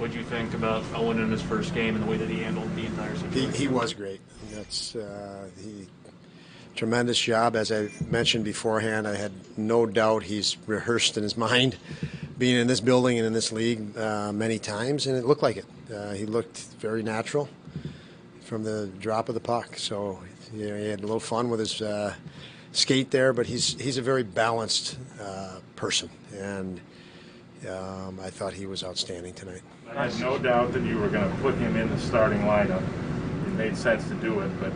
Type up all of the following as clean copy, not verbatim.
What do you think about Owen in his first game and the way that he handled the entire situation? He was great. That's tremendous job. As I mentioned beforehand, I had no doubt he's rehearsed in his mind being in this building and in this league many times, and it looked like it. He looked very natural from the drop of the puck. So he had a little fun with his skate there, but he's a very balanced person, and I thought he was outstanding tonight. I had no doubt that you were going to put him in the starting lineup. It made sense to do it, but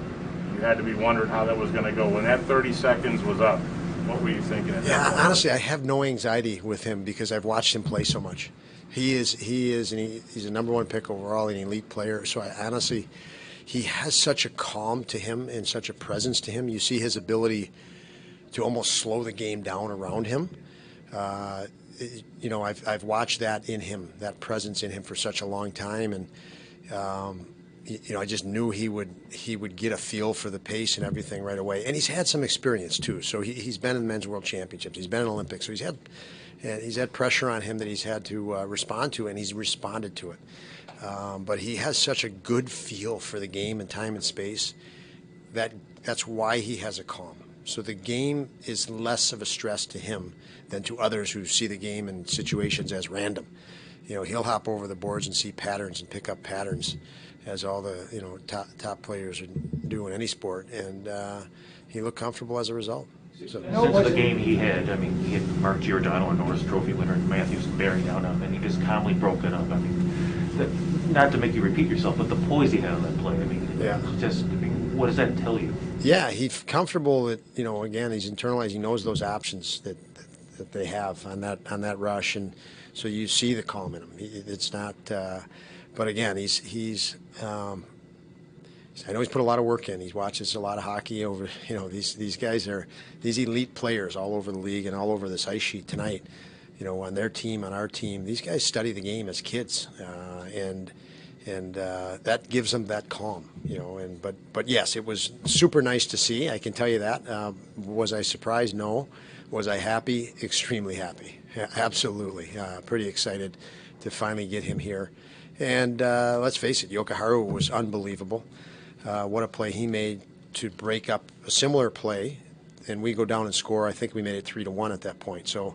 you had to be wondering how that was going to go. When that 30 seconds was up, what were you thinking? Honestly, I have no anxiety with him because I've watched him play so much. He's a number one pick overall, an elite player. So he has such a calm to him and such a presence to him. You see his ability to almost slow the game down around him. I've watched that in him, that presence in him for such a long time, and I just knew he would get a feel for the pace and everything right away. And he's had some experience too. So he's been in men's world championships. He's been in Olympics. So he's had pressure on him that he's had to respond to, and he's responded to it. But he has such a good feel for the game and time and space that's why he has a calm. So the game is less of a stress to him than to others who see the game and situations as random. He'll hop over the boards and see patterns and pick up patterns, as all the top players do in any sport, and he looked comfortable as a result. So. Since the game he had Mark Giordano, a Norris Trophy winner, and Matthews bearing down on him, and he just calmly broke it up. Not to make you repeat yourself, but the poise he had on that play. What does that tell you? Yeah, he's comfortable that again he's internalized. He knows those options that they have on that rush, and so you see the calm in him. It's not, but again, he's. I know he's put a lot of work in. He watches a lot of hockey over. These guys are these elite players all over the league and all over this ice sheet tonight. On their team, on our team, these guys study the game as kids, and that gives them that calm. But yes, it was super nice to see. I can tell you that. Was I surprised? No. Was I happy? Extremely happy. Yeah, absolutely. Pretty excited to finally get him here. And let's face it, Jokiharju was unbelievable. What a play he made to break up a similar play, and we go down and score. I think we made it 3-1 at that point. So,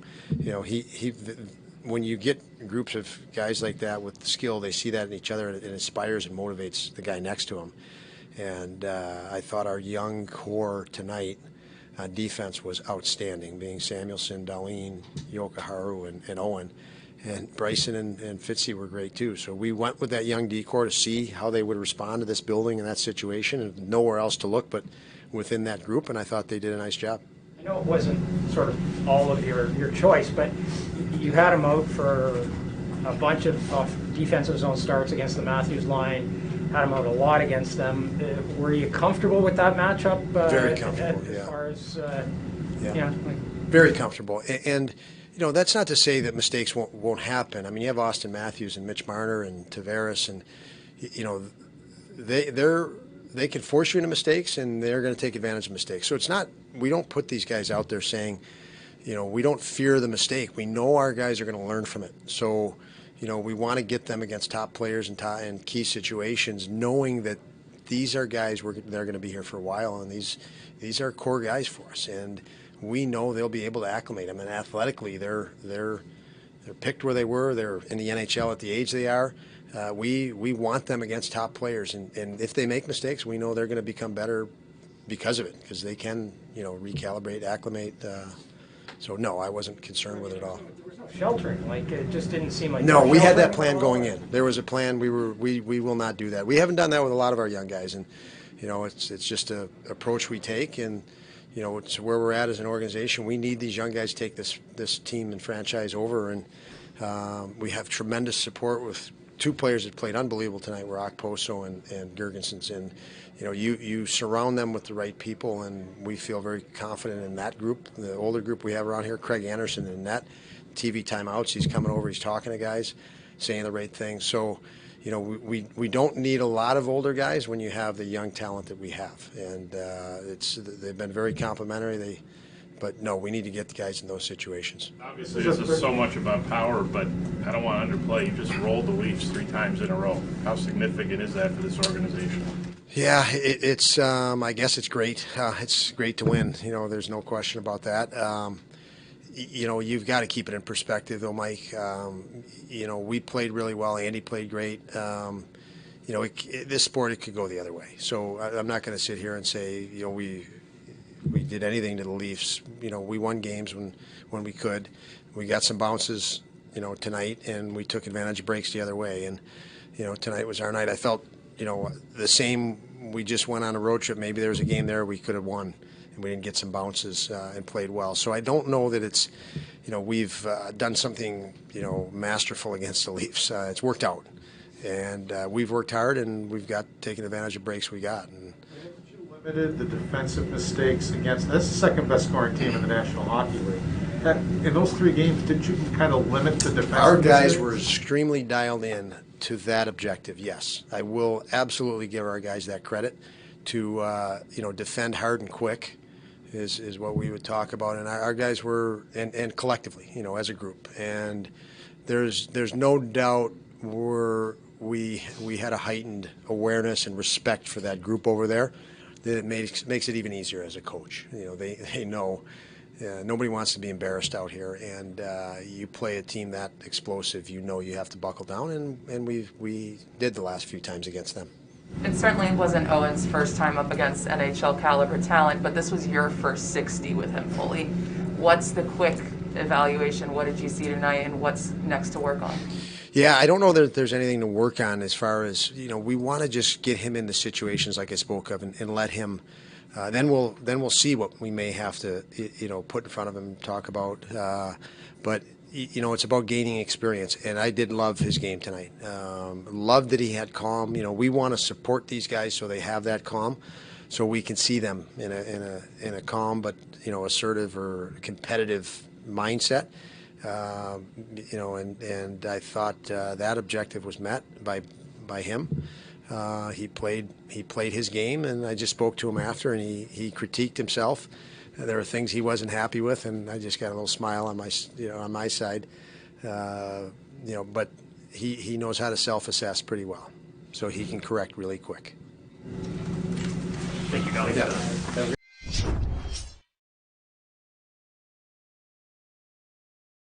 when you get groups of guys like that with skill, they see that in each other, and it inspires and motivates the guy next to him. And I thought our young core tonight on defense was outstanding, being Samuelsson, Dahlin, Jokiharju, and Owen. And Bryson and Fitzy were great too. So we went with that young D-core to see how they would respond to this building and that situation, and nowhere else to look but within that group, and I thought they did a nice job. I know it wasn't sort of all of your choice, but you had him out for a bunch of defensive zone starts against the Matthews line, had him out a lot against them. Were you comfortable with that matchup? Very comfortable, as far as, Very comfortable. And that's not to say that mistakes won't happen. I mean, you have Austin Matthews and Mitch Marner and Tavares, and they can force you into mistakes, and they're going to take advantage of mistakes. So it's not, we don't put these guys out there saying, we don't fear the mistake. We know our guys are going to learn from it. So, we want to get them against top players and key situations, knowing that these are guys they're going to be here for a while, and these are core guys for us, and we know they'll be able to acclimate them. And athletically, they're picked where they were. They're in the NHL at the age they are. We want them against top players, and if they make mistakes, we know they're going to become better because of it, because they can, recalibrate, acclimate. So no, I wasn't concerned with it at all. There was no sheltering. It just didn't seem like. No, we had that plan going in. There was a plan. We will not do that. We haven't done that with a lot of our young guys, and it's just a approach we take, and it's where we're at as an organization. We need these young guys to take this team and franchise over, and we have tremendous support with two players that played unbelievable tonight were Okposo and Girgensons, and you surround them with the right people, and we feel very confident in that group, the older group we have around here. Craig Anderson in net, TV timeouts, he's coming over, he's talking to guys, saying the right things. So we don't need a lot of older guys when you have the young talent that we have, and they've been very complimentary. But no, we need to get the guys in those situations. Obviously, this is so much about power, but I don't want to underplay. You just rolled the Leafs 3 times in a row. How significant is that for this organization? Yeah, it's. I guess it's great. It's great to win. There's no question about that. You've got to keep it in perspective, though, Mike. We played really well. Andy played great. This sport, it could go the other way. So I'm not going to sit here and say, we did anything to the Leafs. We won games when we could. We got some bounces, tonight, and we took advantage of breaks the other way. And, tonight was our night. I felt, the same. We just went on a road trip. Maybe there was a game there we could have won, and we didn't get some bounces and played well. So I don't know that it's, we've done something, masterful against the Leafs. It's worked out. And we've worked hard, and we've taken advantage of breaks we got. And you limited the defensive mistakes against that's the second best scoring team in the National Hockey League. In those 3 games, did you kind of limit the defensive Our guys mistakes? were extremely dialed in to that objective. Yes, I will absolutely give our guys that credit to defend hard and quick is what we would talk about, and our guys were and collectively, as a group. And there's no doubt we had a heightened awareness and respect for that group over there that makes it even easier as a coach. They know nobody wants to be embarrassed out here, and you play a team that explosive, you have to buckle down, and we did the last few times against them. It certainly wasn't Owen's first time up against NHL caliber talent, but this was your first 60 with him fully. What's the quick evaluation? What did you see tonight, and what's next to work on? Yeah, I don't know that there's anything to work on as far as, we want to just get him into situations like I spoke of and let him, then we'll see what we may have to, put in front of him and talk about. But, it's about gaining experience, and I did love his game tonight. Loved that he had calm. We want to support these guys so they have that calm, so we can see them in a calm but, assertive or competitive mindset. And I thought that objective was met by him. He played his game, and I just spoke to him after, and he critiqued himself. There were things he wasn't happy with, and I just got a little smile on my side. But he knows how to self-assess pretty well, so he can correct really quick. Thank you, guys.